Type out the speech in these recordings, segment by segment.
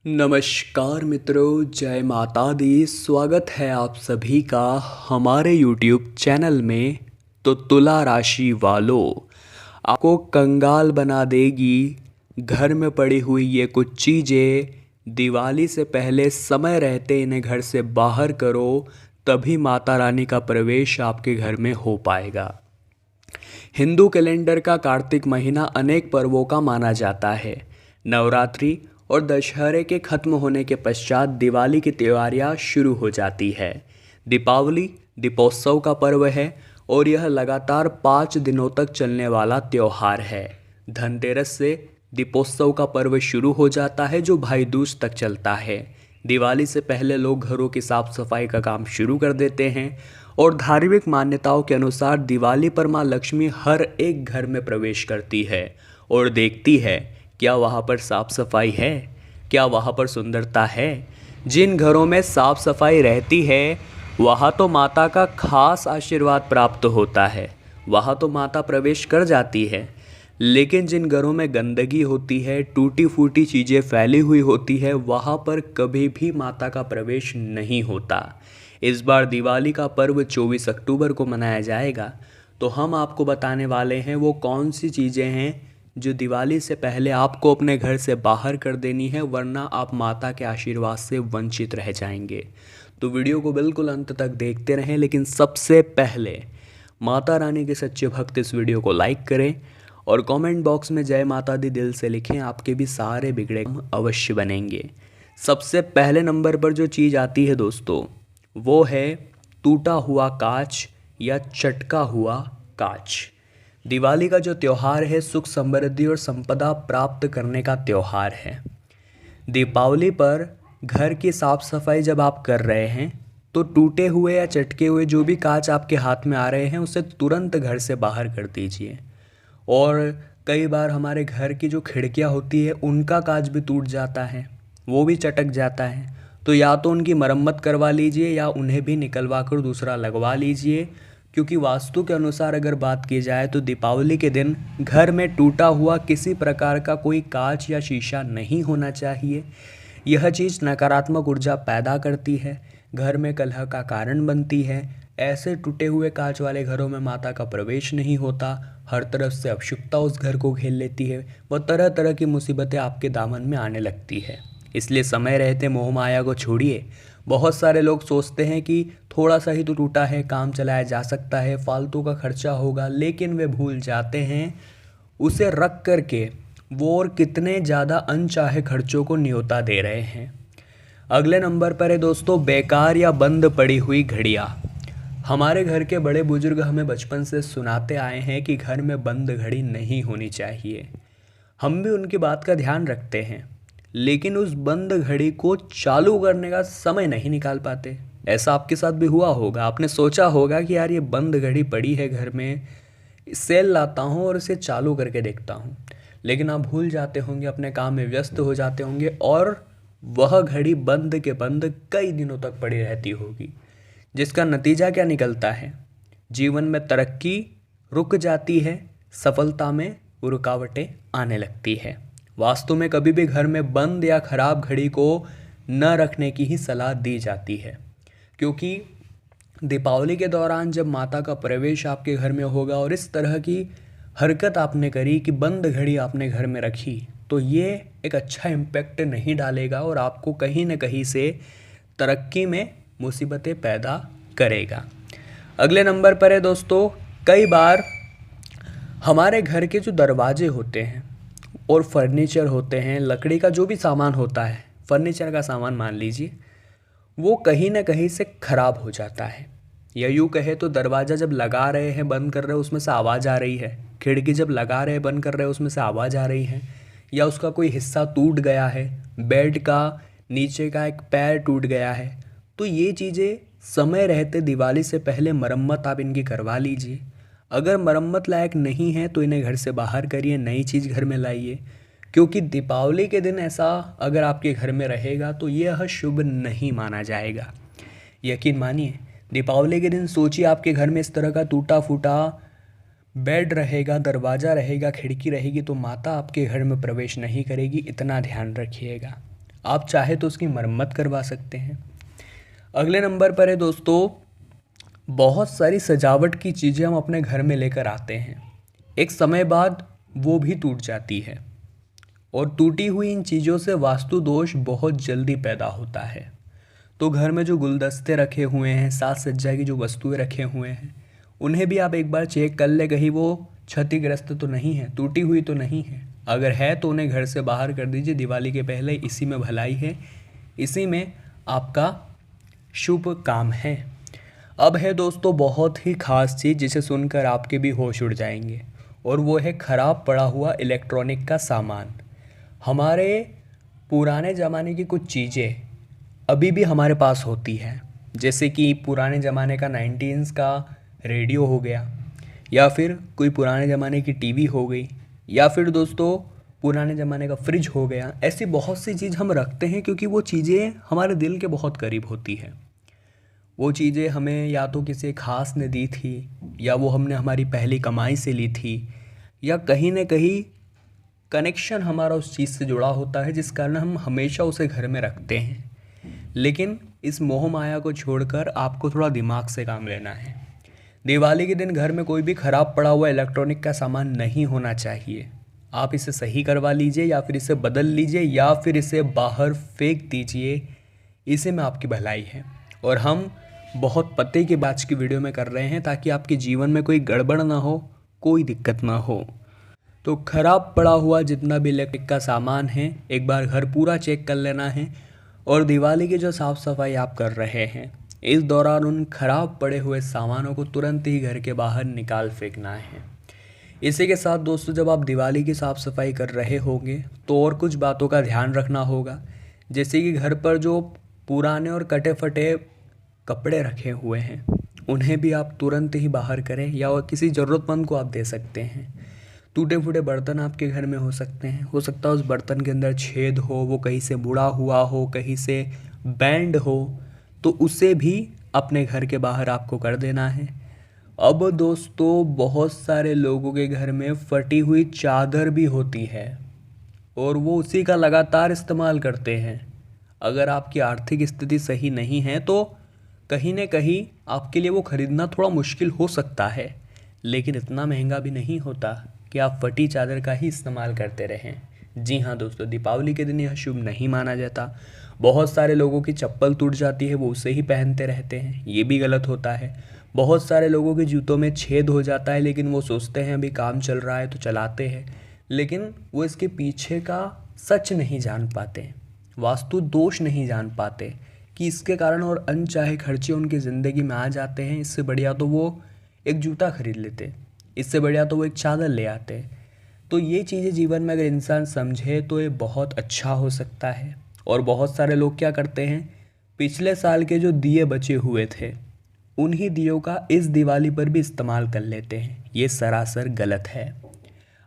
नमस्कार मित्रों, जय माता दी। स्वागत है आप सभी का हमारे YouTube चैनल में। तो तुला राशि वालों, आपको कंगाल बना देगी घर में पड़ी हुई ये कुछ चीज़ें। दिवाली से पहले समय रहते इन्हें घर से बाहर करो, तभी माता रानी का प्रवेश आपके घर में हो पाएगा। हिंदू कैलेंडर का कार्तिक महीना अनेक पर्वों का माना जाता है। नवरात्रि और दशहरे के खत्म होने के पश्चात दिवाली की तैयारियां शुरू हो जाती है। दीपावली दीपोत्सव का पर्व है और यह लगातार 5 दिनों तक चलने वाला त्योहार है। धनतेरस से दीपोत्सव का पर्व शुरू हो जाता है जो भाई दूज तक चलता है। दिवाली से पहले लोग घरों की साफ सफाई का काम शुरू कर देते हैं और धार्मिक मान्यताओं के अनुसार दिवाली पर माँ लक्ष्मी हर एक घर में प्रवेश करती है और देखती है क्या वहाँ पर साफ सफाई है, क्या वहाँ पर सुंदरता है। जिन घरों में साफ सफाई रहती है वहाँ तो माता का खास आशीर्वाद प्राप्त होता है, वहाँ तो माता प्रवेश कर जाती है। लेकिन जिन घरों में गंदगी होती है, टूटी फूटी चीज़ें फैली हुई होती है, वहाँ पर कभी भी माता का प्रवेश नहीं होता। इस बार दिवाली का पर्व 24 अक्टूबर को मनाया जाएगा, तो हम आपको बताने वाले हैं वो कौन सी चीज़ें हैं जो दिवाली से पहले आपको अपने घर से बाहर कर देनी है, वरना आप माता के आशीर्वाद से वंचित रह जाएंगे। तो वीडियो को बिल्कुल अंत तक देखते रहें, लेकिन सबसे पहले माता रानी के सच्चे भक्त इस वीडियो को लाइक करें और कमेंट बॉक्स में जय माता दी दिल से लिखें। आपके भी सारे बिगड़े अवश्य बनेंगे। सबसे पहले नंबर पर जो चीज़ आती है दोस्तों, वो है टूटा हुआ कांच या चटका हुआ कांच। दिवाली का जो त्यौहार है सुख समृद्धि और संपदा प्राप्त करने का त्यौहार है। दीपावली पर घर की साफ सफाई जब आप कर रहे हैं तो टूटे हुए या चटके हुए जो भी कांच आपके हाथ में आ रहे हैं उसे तुरंत घर से बाहर कर दीजिए। और कई बार हमारे घर की जो खिड़कियां होती है उनका कांच भी टूट जाता है, वो भी चटक जाता है, तो या तो उनकी मरम्मत करवा लीजिए या उन्हें भी निकलवा कर दूसरा लगवा लीजिए। क्योंकि वास्तु के अनुसार अगर बात की जाए तो दीपावली के दिन घर में टूटा हुआ किसी प्रकार का कोई कांच या शीशा नहीं होना चाहिए। यह चीज़ नकारात्मक ऊर्जा पैदा करती है, घर में कलह का कारण बनती है। ऐसे टूटे हुए कांच वाले घरों में माता का प्रवेश नहीं होता, हर तरफ से अपशुभता उस घर को घेर लेती है, वह तरह तरह की मुसीबतें आपके दामन में आने लगती है। इसलिए समय रहते मोह माया को छोड़िए। बहुत सारे लोग सोचते हैं कि थोड़ा सा ही तो टूटा है, काम चलाया जा सकता है, फालतू का खर्चा होगा, लेकिन वे भूल जाते हैं उसे रख करके वो और कितने ज़्यादा अनचाहे खर्चों को न्योता दे रहे हैं। अगले नंबर पर है दोस्तों बेकार या बंद पड़ी हुई घड़ियाँ। हमारे घर के बड़े बुजुर्ग हमें बचपन से सुनाते आए हैं कि घर में बंद घड़ी नहीं होनी चाहिए। हम भी उनकी बात का ध्यान रखते हैं, लेकिन उस बंद घड़ी को चालू करने का समय नहीं निकाल पाते। ऐसा आपके साथ भी हुआ होगा, आपने सोचा होगा कि यार ये बंद घड़ी पड़ी है घर में, सेल लाता हूँ और इसे चालू करके देखता हूँ, लेकिन आप भूल जाते होंगे, अपने काम में व्यस्त हो जाते होंगे और वह घड़ी बंद के बंद कई दिनों तक पड़ी रहती होगी। जिसका नतीजा क्या निकलता है, जीवन में तरक्की रुक जाती है, सफलता में रुकावटें आने लगती है। वास्तु में कभी भी घर में बंद या खराब घड़ी को न रखने की ही सलाह दी जाती है, क्योंकि दीपावली के दौरान जब माता का प्रवेश आपके घर में होगा और इस तरह की हरकत आपने करी कि बंद घड़ी आपने घर में रखी, तो ये एक अच्छा इम्पैक्ट नहीं डालेगा और आपको कहीं न कहीं से तरक्की में मुसीबतें पैदा करेगा। अगले नंबर पर है दोस्तों, कई बार हमारे घर के जो दरवाजे होते हैं और फर्नीचर होते हैं, लकड़ी का जो भी सामान होता है, फर्नीचर का सामान मान लीजिए, वो कहीं ना कहीं से ख़राब हो जाता है। या यूँ कहे तो दरवाज़ा जब लगा रहे हैं बंद कर रहे हैं उसमें से आवाज़ आ रही है, खिड़की जब लगा रहे हैं बंद कर रहे हैं उसमें से आवाज़ आ रही है, या उसका कोई हिस्सा टूट गया है, बेड का नीचे का एक पैर टूट गया है, तो ये चीज़ें समय रहते दिवाली से पहले मरम्मत आप इनकी करवा लीजिए। अगर मरम्मत लायक नहीं है तो इन्हें घर से बाहर करिए, नई चीज़ घर में लाइए, क्योंकि दीपावली के दिन ऐसा अगर आपके घर में रहेगा तो यह शुभ नहीं माना जाएगा। यकीन मानिए, दीपावली के दिन सोचिए आपके घर में इस तरह का टूटा फूटा बेड रहेगा, दरवाज़ा रहेगा, खिड़की रहेगी, तो माता आपके घर में प्रवेश नहीं करेगी, इतना ध्यान रखिएगा। आप चाहे तो उसकी मरम्मत करवा सकते हैं। अगले नंबर पर है दोस्तों, बहुत सारी सजावट की चीज़ें हम अपने घर में लेकर आते हैं, एक समय बाद वो भी टूट जाती है और टूटी हुई इन चीज़ों से वास्तु दोष बहुत जल्दी पैदा होता है। तो घर में जो गुलदस्ते रखे हुए हैं, साज सज्जा की जो वस्तुएं रखे हुए हैं, उन्हें भी आप एक बार चेक कर ले, कहीं वो क्षतिग्रस्त तो नहीं है, टूटी हुई तो नहीं है। अगर है तो उन्हें घर से बाहर कर दीजिए दिवाली के पहले। इसी में भलाई है, इसी में आपका शुभ काम है। अब है दोस्तों बहुत ही ख़ास चीज़ जिसे सुनकर आपके भी होश उड़ जाएंगे, और वो है ख़राब पड़ा हुआ इलेक्ट्रॉनिक का सामान। हमारे पुराने ज़माने की कुछ चीज़ें अभी भी हमारे पास होती है, जैसे कि पुराने ज़माने का 19s का रेडियो हो गया, या फिर कोई पुराने ज़माने की टीवी हो गई, या फिर दोस्तों पुराने ज़माने का फ्रिज हो गया। ऐसी बहुत सी चीज़ हम रखते हैं क्योंकि वो चीज़ें हमारे दिल के बहुत करीब होती हैं। वो चीज़ें हमें या तो किसी खास ने दी थी, या वो हमने हमारी पहली कमाई से ली थी, या कहीं न कहीं कनेक्शन हमारा उस चीज़ से जुड़ा होता है जिस कारण हम हमेशा उसे घर में रखते हैं। लेकिन इस मोह माया को छोड़कर आपको थोड़ा दिमाग से काम लेना है। दिवाली के दिन घर में कोई भी ख़राब पड़ा हुआ इलेक्ट्रॉनिक का सामान नहीं होना चाहिए। आप इसे सही करवा लीजिए, या फिर इसे बदल लीजिए, या फिर इसे बाहर फेंक दीजिए। इसी में आपकी भलाई है। और हम बहुत पते के बैच की वीडियो में कर रहे हैं ताकि आपके जीवन में कोई गड़बड़ ना हो, कोई दिक्कत ना हो। तो ख़राब पड़ा हुआ जितना भी इलेक्ट्रिक का सामान है, एक बार घर पूरा चेक कर लेना है। और दिवाली की जो साफ़ सफाई आप कर रहे हैं, इस दौरान उन खराब पड़े हुए सामानों को तुरंत ही घर के बाहर निकाल फेंकना है। इसी के साथ दोस्तों, जब आप दिवाली की साफ़ सफाई कर रहे होंगे तो और कुछ बातों का ध्यान रखना होगा, जैसे कि घर पर जो पुराने और कटे फटे कपड़े रखे हुए हैं उन्हें भी आप तुरंत ही बाहर करें, या किसी ज़रूरतमंद को आप दे सकते हैं। टूटे फूटे बर्तन आपके घर में हो सकते हैं, हो सकता है उस बर्तन के अंदर छेद हो, वो कहीं से बुड़ा हुआ हो, कहीं से बैंड हो, तो उसे भी अपने घर के बाहर आपको कर देना है। अब दोस्तों बहुत सारे लोगों के घर में फटी हुई चादर भी होती है और वो उसी का लगातार इस्तेमाल करते हैं। अगर आपकी आर्थिक स्थिति सही नहीं है तो कहीं न कहीं आपके लिए वो ख़रीदना थोड़ा मुश्किल हो सकता है, लेकिन इतना महंगा भी नहीं होता कि आप फटी चादर का ही इस्तेमाल करते रहें। जी हाँ दोस्तों, दीपावली के दिन यह शुभ नहीं माना जाता। बहुत सारे लोगों की चप्पल टूट जाती है, वो उसे ही पहनते रहते हैं, ये भी गलत होता है। बहुत सारे लोगों के जूतों में छेद हो जाता है, लेकिन वो सोचते हैं अभी काम चल रहा है तो चलाते हैं, लेकिन वो इसके पीछे का सच नहीं जान पाते, वास्तु दोष नहीं जान पाते कि इसके कारण और अनचाहे खर्चे उनकी ज़िंदगी में आ जाते हैं। इससे बढ़िया तो वो एक जूता खरीद लेते, इससे बढ़िया तो वो एक चादर ले आते। तो ये चीज़ें जीवन में अगर इंसान समझे तो ये बहुत अच्छा हो सकता है। और बहुत सारे लोग क्या करते हैं, पिछले साल के जो दिए बचे हुए थे उन्हीं दियों का इस दिवाली पर भी इस्तेमाल कर लेते हैं। ये सरासर गलत है।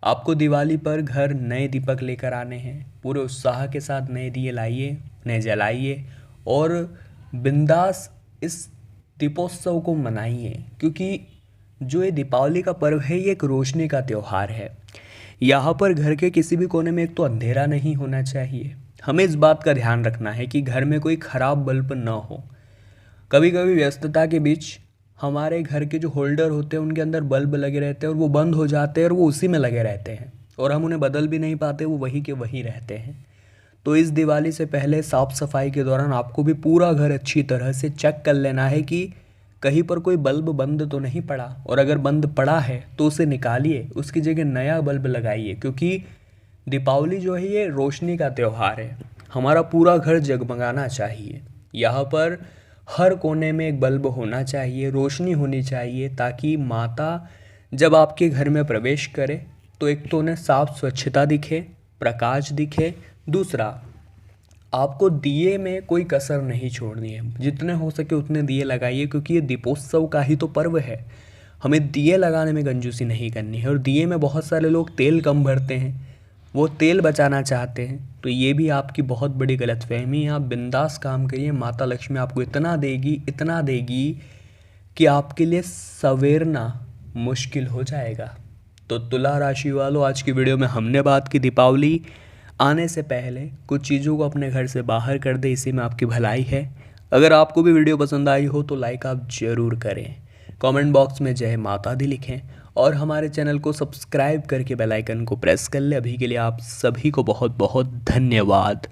आपको दिवाली पर घर नए दीपक लेकर आने हैं, पूरे उत्साह के साथ नए दिए लाइए, उन्हें जलाइए और बिंदास इस दीपोत्सव को मनाइए, क्योंकि जो ये दीपावली का पर्व है ये एक रोशनी का त्यौहार है। यहाँ पर घर के किसी भी कोने में एक तो अंधेरा नहीं होना चाहिए। हमें इस बात का ध्यान रखना है कि घर में कोई ख़राब बल्ब न हो। कभी कभी व्यस्तता के बीच हमारे घर के जो होल्डर होते हैं उनके अंदर बल्ब लगे रहते हैं और वो बंद हो जाते हैं और वो उसी में लगे रहते हैं और हम उन्हें बदल भी नहीं पाते, वो वही के वही रहते हैं। तो इस दिवाली से पहले साफ़ सफाई के दौरान आपको भी पूरा घर अच्छी तरह से चेक कर लेना है कि कहीं पर कोई बल्ब बंद तो नहीं पड़ा, और अगर बंद पड़ा है तो उसे निकालिए, उसकी जगह नया बल्ब लगाइए, क्योंकि दीपावली जो है ये रोशनी का त्यौहार है। हमारा पूरा घर जगमगाना चाहिए, यहाँ पर हर कोने में एक बल्ब होना चाहिए, रोशनी होनी चाहिए, ताकि माता जब आपके घर में प्रवेश करे तो एक तो उन्हें साफ स्वच्छता दिखे, प्रकाश दिखे। दूसरा, आपको दिए में कोई कसर नहीं छोड़नी है, जितने हो सके उतने दिए लगाइए, क्योंकि ये दीपोत्सव का ही तो पर्व है। हमें दिए लगाने में कंजूसी नहीं करनी है। और दिए में बहुत सारे लोग तेल कम भरते हैं, वो तेल बचाना चाहते हैं, तो ये भी आपकी बहुत बड़ी गलतफहमी है। आप बिंदास काम करिए, माता लक्ष्मी आपको इतना देगी कि आपके लिए सवेरना मुश्किल हो जाएगा। तो तुला राशि वालों, आज की वीडियो में हमने बात की दीपावली, आने से पहले कुछ चीज़ों को अपने घर से बाहर कर दे, इसी में आपकी भलाई है। अगर आपको भी वीडियो पसंद आई हो तो लाइक आप ज़रूर करें, कमेंट बॉक्स में जय माता दी लिखें और हमारे चैनल को सब्सक्राइब करके बेल आइकन को प्रेस कर ले। अभी के लिए आप सभी को बहुत बहुत धन्यवाद।